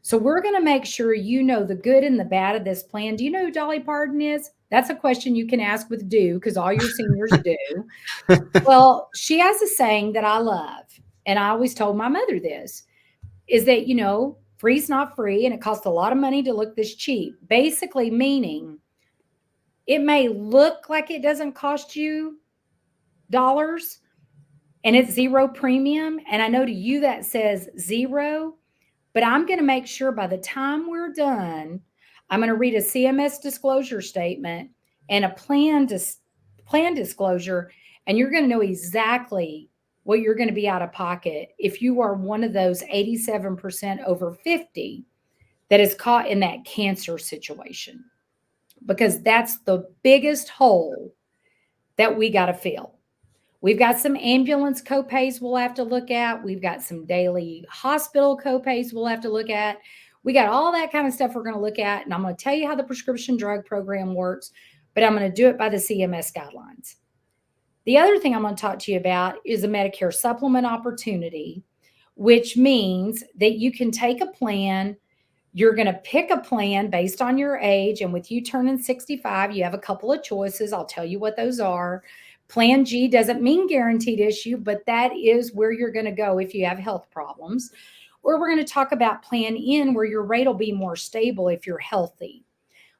So we're going to make sure you know the good and the bad of this plan. Do you know who Dolly Parton is? That's a question you can ask with do, because all your seniors do. Well, she has a saying that I love, and I always told my mother this, is that, free's not free, and it costs a lot of money to look this cheap. Basically meaning it may look like it doesn't cost you dollars and it's zero premium. And I know to you that says zero, but I'm going to make sure by the time we're done, I'm going to read a CMS disclosure statement and a plan disclosure, and you're going to know exactly what you're going to be out of pocket if you are one of those 87% over 50 that is caught in that cancer situation, because that's the biggest hole that we got to fill. We've got some ambulance copays we'll have to look at. We've got some daily hospital copays we'll have to look at. We got all that kind of stuff we're going to look at. And I'm going to tell you how the prescription drug program works, but I'm going to do it by the CMS guidelines. The other thing I'm going to talk to you about is a Medicare supplement opportunity, which means that you can take a plan. You're going to pick a plan based on your age. And with you turning 65, you have a couple of choices. I'll tell you what those are. Plan G doesn't mean guaranteed issue, but that is where you're going to go if you have health problems. Or we're going to talk about Plan N, where your rate will be more stable if you're healthy.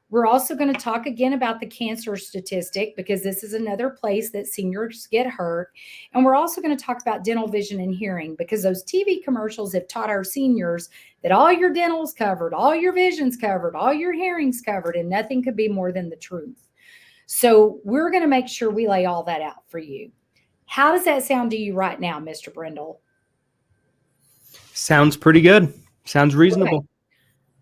We're also going to talk again about the cancer statistic, because this is another place that seniors get hurt. And we're also going to talk about dental, vision, and hearing, because those TV commercials have taught our seniors that all your dental's covered, all your vision's covered, all your hearing's covered, and nothing could be more than the truth. So we're going to make sure we lay all that out for you. How does that sound to you right now, Mr. Brindle? Sounds pretty good. Sounds reasonable. Okay.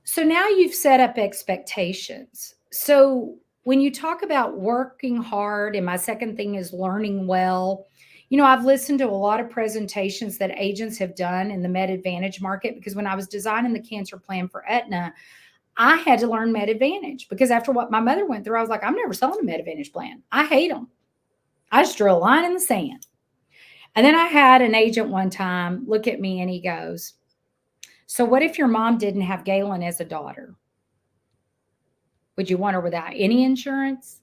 So now you've set up expectations. So when you talk about working hard, and my second thing is learning well, I've listened to a lot of presentations that agents have done in the Med Advantage market, because when I was designing the cancer plan for Aetna, I had to learn Med Advantage, because after what my mother went through, I was like, I'm never selling a Med Advantage plan. I hate them. I just drew a line in the sand. And then I had an agent one time look at me and he goes, so what if your mom didn't have Gaylan as a daughter? Would you want her without any insurance?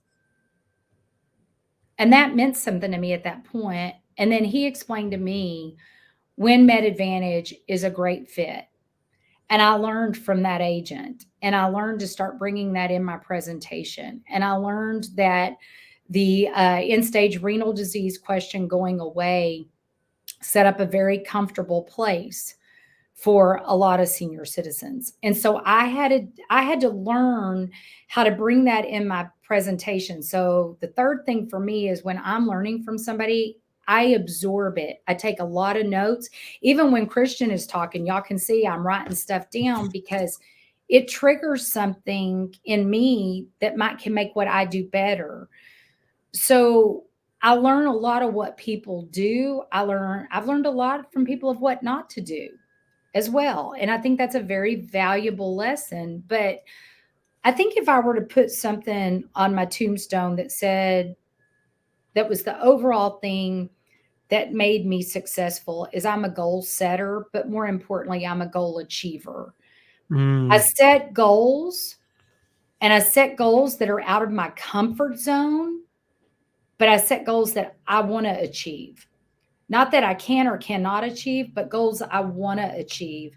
And that meant something to me at that point. And then he explained to me when Med Advantage is a great fit. And I learned from that agent, and I learned to start bringing that in my presentation. And I learned that the end-stage renal disease question going away set up a very comfortable place for a lot of senior citizens. And so I had to learn how to bring that in my presentation. So the third thing for me is when I'm learning from somebody, I absorb it. I take a lot of notes. Even when Christian is talking, y'all can see I'm writing stuff down, because it triggers something in me that can make what I do better. So I learn a lot of what people do. I've learned a lot from people of what not to do. as well. And I think that's a very valuable lesson. But I think if I were to put something on my tombstone that said that was the overall thing that made me successful, is I'm a goal setter, but more importantly, I'm a goal achiever. I set goals, and I set goals that are out of my comfort zone, but I set goals that I want to achieve. Not that I can or cannot achieve, but goals I want to achieve.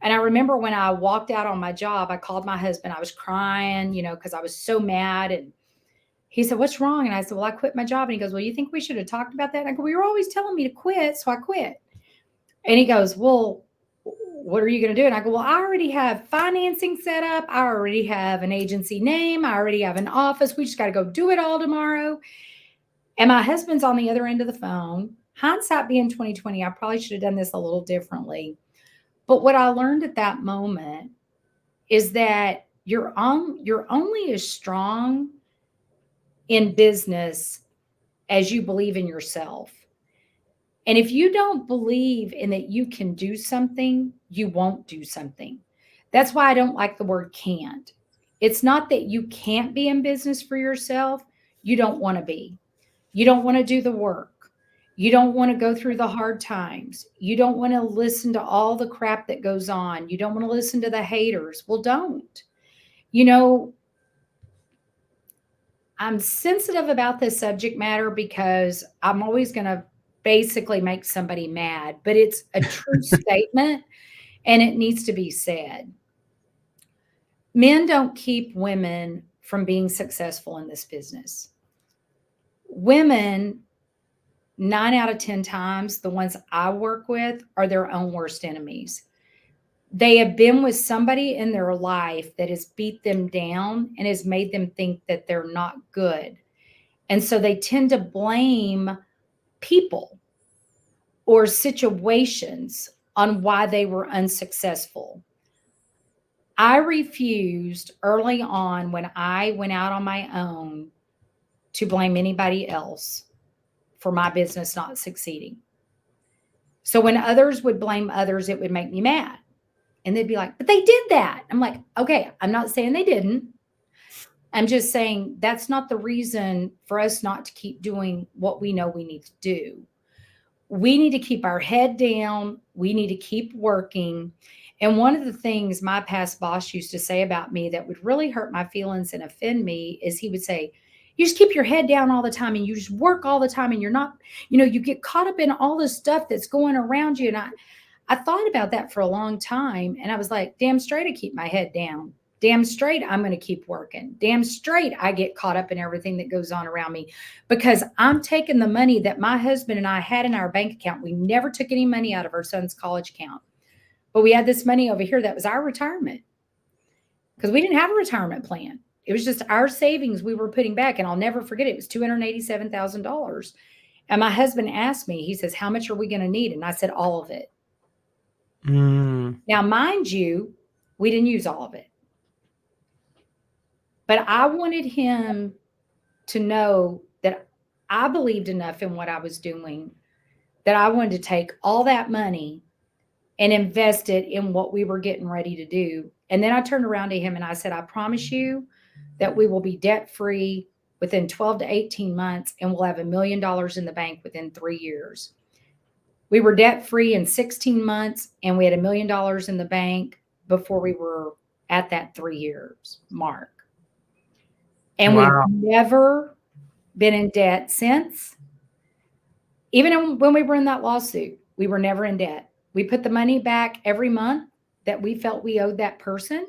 And I remember when I walked out on my job, I called my husband. I was crying, because I was so mad. And he said, "What's wrong?" And I said, "Well, I quit my job." And he goes, "Well, you think we should have talked about that?" And I go, "Well, you're always telling me to quit, so I quit." And he goes, "Well, what are you going to do?" And I go, "Well, I already have financing set up. I already have an agency name. I already have an office. We just got to go do it all tomorrow." And my husband's on the other end of the phone. Hindsight being 2020, I probably should have done this a little differently. But what I learned at that moment is that you're only as strong in business as you believe in yourself. And if you don't believe in that you can do something, you won't do something. That's why I don't like the word can't. It's not that you can't be in business for yourself. You don't want to be. You don't want to do the work. You don't want to go through the hard times. You don't want to listen to all the crap that goes on. You don't want to listen to the haters. Well, don't. I'm sensitive about this subject matter because I'm always going to basically make somebody mad, but it's a true statement and it needs to be said. Men don't keep women from being successful in this business. Women, 9 out of 10 times, the ones I work with are their own worst enemies. They have been with somebody in their life that has beat them down and has made them think that they're not good. And so they tend to blame people or situations on why they were unsuccessful. I refused early on when I went out on my own to blame anybody else for my business not succeeding. So when others would blame others, it would make me mad. And they'd be like, "But they did that." I'm like, okay, I'm not saying they didn't. I'm just saying that's not the reason for us not to keep doing what we know we need to do. We need to keep our head down. We need to keep working. And one of the things my past boss used to say about me that would really hurt my feelings and offend me is he would say, "You just keep your head down all the time and you just work all the time and you're not, you get caught up in all the stuff that's going around you." And I thought about that for a long time. And I was like, damn straight, I keep my head down. Damn straight, I'm going to keep working. Damn straight, I get caught up in everything that goes on around me because I'm taking the money that my husband and I had in our bank account. We never took any money out of our son's college account, but we had this money over here that was our retirement because we didn't have a retirement plan. It was just our savings we were putting back. And I'll never forget it. It was $287,000. And my husband asked me, he says, "How much are we going to need?" And I said, "All of it." Now, mind you, we didn't use all of it. But I wanted him to know that I believed enough in what I was doing that I wanted to take all that money and invest it in what we were getting ready to do. And then I turned around to him and I said, "I promise you that we will be debt-free within 12 to 18 months and we'll have $1 million in the bank within 3 years." We were debt-free in 16 months and we had $1 million in the bank before we were at that 3 years mark. And Wow. we've never been in debt since. Even when we were in that lawsuit, we were never in debt. We put the money back every month that we felt we owed that person.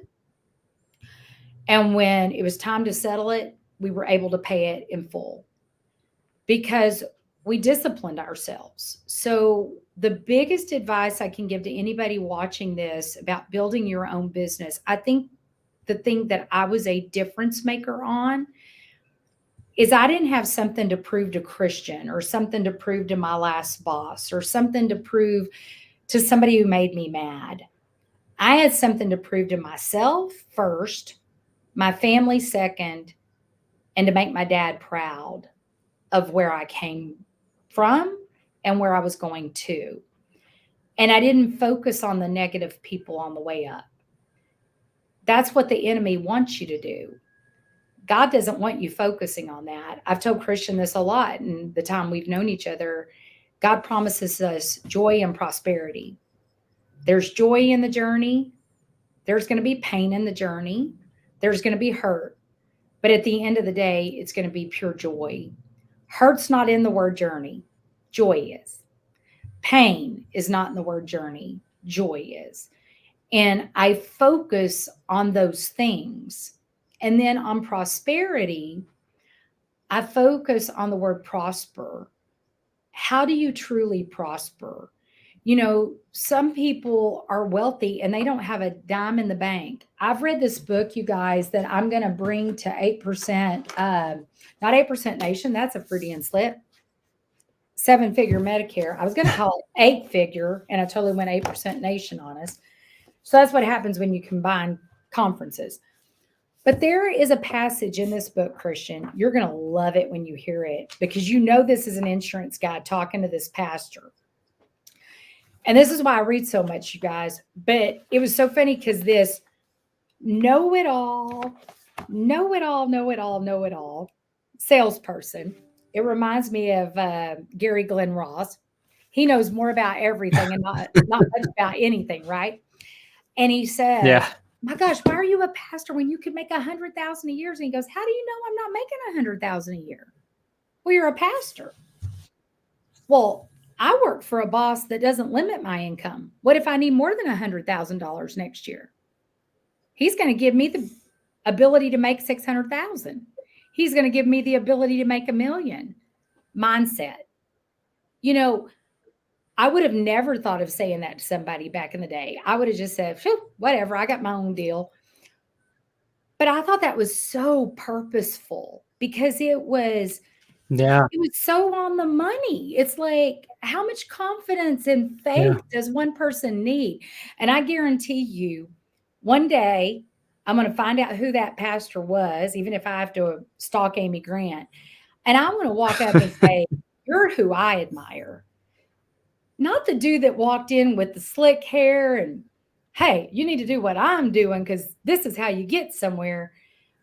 And when it was time to settle it, we were able to pay it in full because we disciplined ourselves. So the biggest advice I can give to anybody watching this about building your own business, I think the thing that I was a difference maker on is I didn't have something to prove to Christian or something to prove to my last boss or something to prove to somebody who made me mad. I had something to prove to myself first, my family second, and to make my dad proud of where I came from and where I was going to. And I didn't focus on the negative people on the way up. That's what the enemy wants you to do. God doesn't want you focusing on that. I've told Christian this a lot in the time we've known each other. God promises us joy and prosperity. There's joy in the journey. There's going to be pain in the journey. There's going to be hurt. But at the end of the day, it's going to be pure joy. Hurt's not in the word journey. Joy is. Pain is not in the word journey. Joy is. And I focus on those things. And then on prosperity, I focus on the word prosper. How do you truly prosper? You know, some people are wealthy and they don't have a dime in the bank. I've read this book, you guys, that I'm going to bring to 8%, not 8% Nation. That's a Freudian slip. 7-figure Medicare. I was going to call it 8-figure, and I totally went 8% Nation on us. So that's what happens when you combine conferences. But there is a passage in this book, Christian. You're going to love it when you hear it, because you know this is an insurance guy talking to this pastor. And this is why I read so much, you guys. But it was so funny because this know-it-all salesperson, it reminds me of Gary Glenn Ross. He knows more about everything and not much about anything, right? And he said, Yeah. my gosh, why are you a pastor when you could make $100,000 a year? And he goes, how do you know I'm not making $100,000 a year? Well, you're a pastor. Well, I work for a boss that doesn't limit my income. What if I need more than $100,000 next year? He's going to give me the ability to make $600,000. He's going to give me the ability to make $1 million. Mindset. You know, I would have never thought of saying that to somebody back in the day. I would have just said, whatever, I got my own deal. But I thought that was so purposeful because it was so on the money. It's like, how much confidence and faith does one person need? And I guarantee you, one day I'm going to find out who that pastor was, even if I have to stalk Amy Grant. And I want to walk up and say, you're who I admire. Not the dude that walked in with the slick hair and, hey, you need to do what I'm doing because this is how you get somewhere.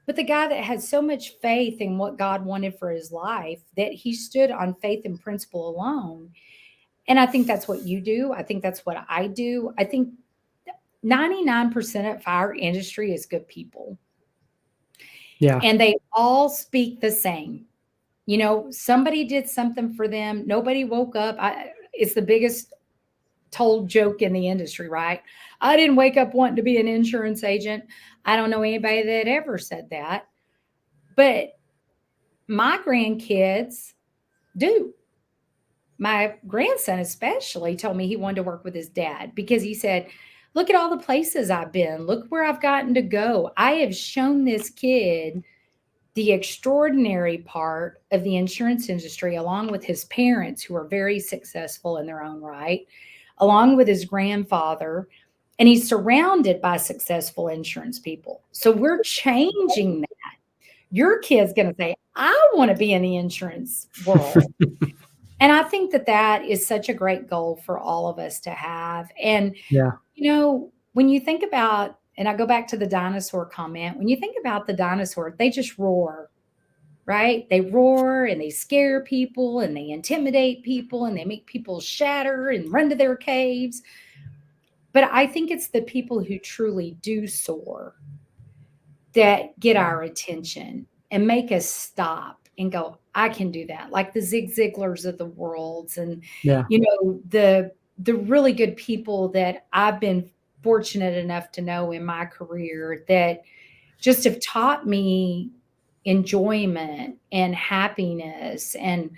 But the guy that had so much faith in what God wanted for his life that he stood on faith and principle alone. And I think that's what you do. I think that's what I do. I think 99% of our industry is good people. Yeah. And they all speak the same. You know, somebody did something for them. Nobody woke up. It's the biggest told joke in the industry, right? I didn't wake up wanting to be an insurance agent. I don't know anybody that ever said that. But my grandkids do. My grandson especially told me he wanted to work with his dad because he said, look at all the places I've been. Look where I've gotten to go. I have shown this kid the extraordinary part of the insurance industry, along with his parents, who are very successful in their own right, along with his grandfather, and he's surrounded by successful insurance people. So we're changing that. Your kid's going to say, I want to be in the insurance world. And I think that that is such a great goal for all of us to have. And, you know, when you think about, and I go back to the dinosaur comment, when you think about the dinosaur, they just roar, right? They roar and they scare people and they intimidate people and they make people shatter and run to their caves. But I think it's the people who truly do soar that get our attention and make us stop and go, I can do that. Like the Zig Ziglars of the world and, you know, the really good people that I've been fortunate enough to know in my career that just have taught me enjoyment and happiness and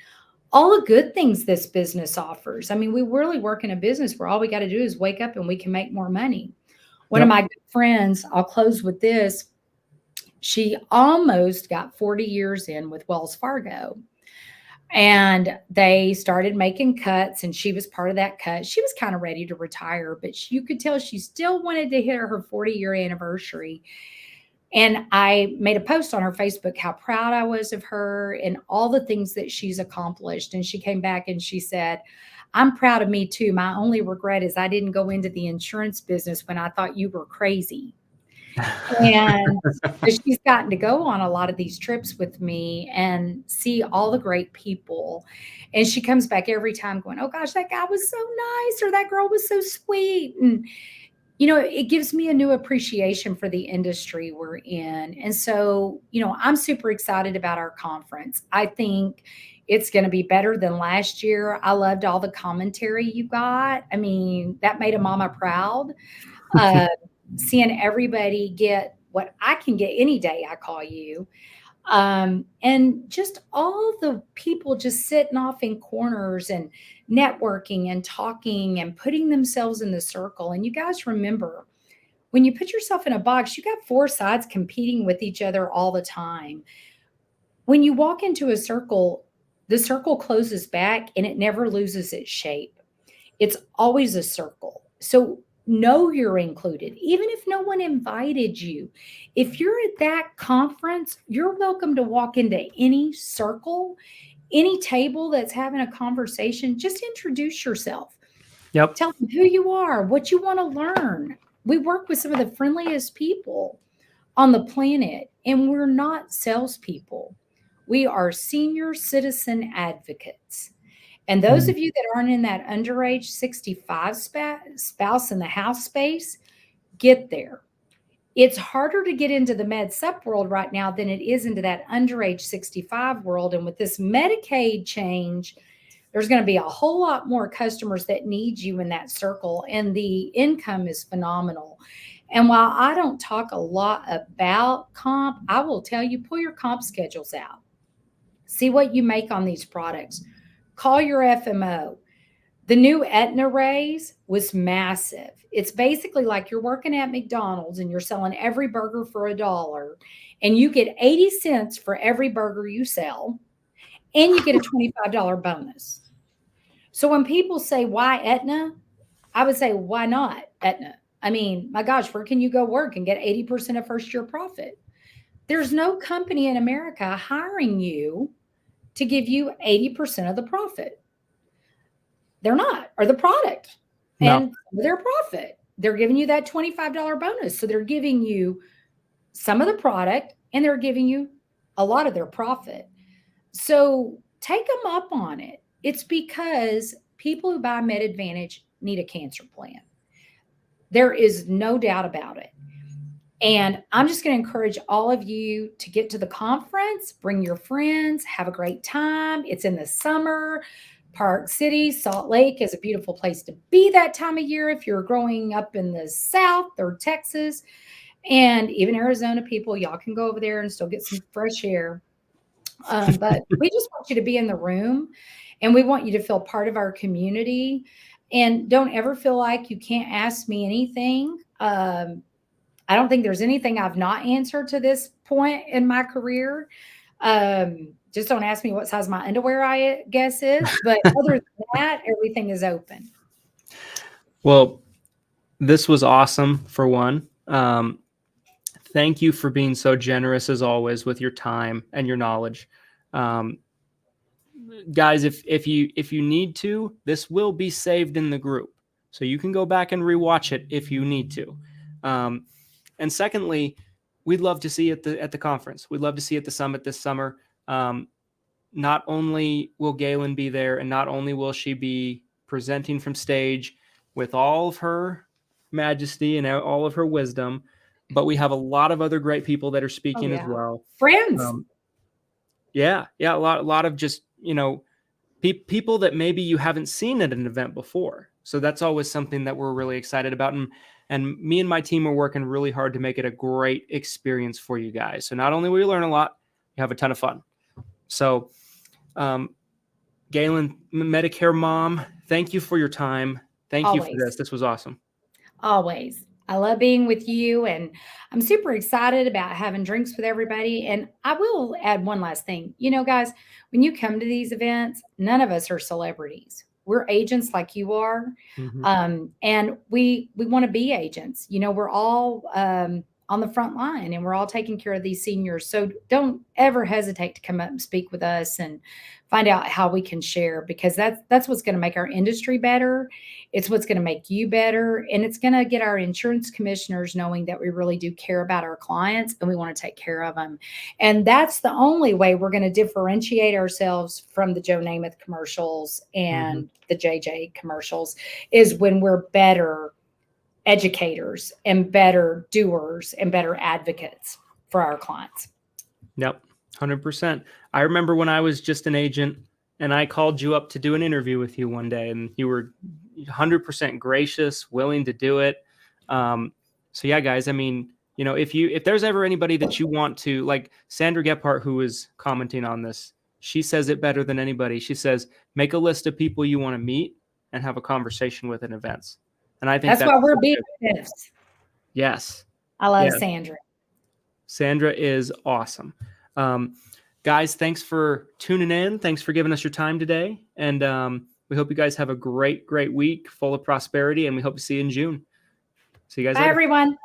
all the good things this business offers. I mean, we really work in a business where all we got to do is wake up and we can make more money. One of my good friends, I'll close with this. She almost got 40 years in with Wells Fargo. And they started making cuts, and she was part of that cut. She was kind of ready to retire, but you could tell she still wanted to hit her 40-year anniversary. And I made a post on her Facebook how proud I was of her and all the things that she's accomplished. And she came back and she said, I'm proud of me too. My only regret is I didn't go into the insurance business when I thought you were crazy. And so she's gotten to go on a lot of these trips with me and see all the great people. And she comes back every time going, oh gosh, that guy was so nice, or that girl was so sweet. And, it gives me a new appreciation for the industry we're in. And so, I'm super excited about our conference. I think it's going to be better than last year. I loved all the commentary you got. I mean, that made a mama proud. Uh, Seeing everybody get what I can get any day I call you. And just all the people just sitting off in corners and networking and talking and putting themselves in the circle. And you guys remember, when you put yourself in a box, you got four sides competing with each other all the time. When you walk into a circle, the circle closes back and it never loses its shape. It's always a circle. So know you're included, even if no one invited you. If you're at that conference, you're welcome to walk into any circle, any table that's having a conversation. Just introduce yourself. Yep. Tell them who you are, what you want to learn. We work with some of the friendliest people on the planet, and we're not salespeople. We are senior citizen advocates. And those of you that aren't in that underage 65 spouse in the house space, get there. It's harder to get into the med sup world right now than it is into that underage 65 world. And with this Medicaid change, there's going to be a whole lot more customers that need you in that circle. And the income is phenomenal. And while I don't talk a lot about comp, I will tell you, pull your comp schedules out. See what you make on these products. Call your FMO. The new Aetna raise was massive. It's basically like you're working at McDonald's and you're selling every burger for $1 and you get 80 cents for every burger you sell and you get a $25 bonus. So when people say, why Aetna? I would say, why not Aetna? I mean, my gosh, where can you go work and get 80% of first year profit? There's no company in America hiring you to give you 80% of the profit. They're not, or the product and their profit. They're giving you that $25 bonus. So they're giving you some of the product and they're giving you a lot of their profit. So take them up on it. It's because people who buy Med Advantage need a cancer plan. There is no doubt about it. And I'm just going to encourage all of you to get to the conference, bring your friends, have a great time. It's in the summer. Park City, Salt Lake is a beautiful place to be that time of year if you're growing up in the South or Texas. And even Arizona people, y'all can go over there and still get some fresh air. But we just want you to be in the room and we want you to feel part of our community. And don't ever feel like you can't ask me anything. I don't think there's anything I've not answered to this point in my career. Just don't ask me what size my underwear, I guess, is. But other than that, everything is open. Well, this was awesome, for one. Thank you for being so generous, as always, with your time and your knowledge. Guys, if you need to, this will be saved in the group. So you can go back and rewatch it if you need to. And secondly, we'd love to see you at the conference. We'd love to see you at the summit this summer. Not only will Gaylan be there, and not only will she be presenting from stage with all of her majesty and all of her wisdom, but we have a lot of other great people that are speaking as well. Friends. A lot of just, people that maybe you haven't seen at an event before. So that's always something that we're really excited about. And me and my team are working really hard to make it a great experience for you guys. So not only will you learn a lot, you have a ton of fun. So, Gaylan, Medicare mom, thank you for your time. Thank you for this. This was awesome. Always. I love being with you, and I'm super excited about having drinks with everybody. And I will add one last thing. Guys, when you come to these events, none of us are celebrities. We're agents like you are. Mm-hmm. And we want to be agents. We're all on on the front line, and we're all taking care of these seniors. So don't ever hesitate to come up and speak with us and find out how we can share, because that's what's going to make our industry better. It's what's going to make you better. And it's going to get our insurance commissioners knowing that we really do care about our clients and we want to take care of them. And that's the only way we're going to differentiate ourselves from the Joe Namath commercials and the JJ commercials, is when we're better educators and better doers and better advocates for our clients. Yep. 100%. I remember when I was just an agent and I called you up to do an interview with you one day, and you were 100% gracious, willing to do it. So yeah, guys, I mean, you know, if there's ever anybody that you want to, like Sandra Gephardt, who is commenting on this, she says it better than anybody. She says, make a list of people you want to meet and have a conversation with at events. And I think that's why we're BFFs. Yes. I love Sandra. Sandra is awesome. Guys, thanks for tuning in. Thanks for giving us your time today. And we hope you guys have a great, great week full of prosperity. And we hope to see you in June. See you guys later. Bye, everyone.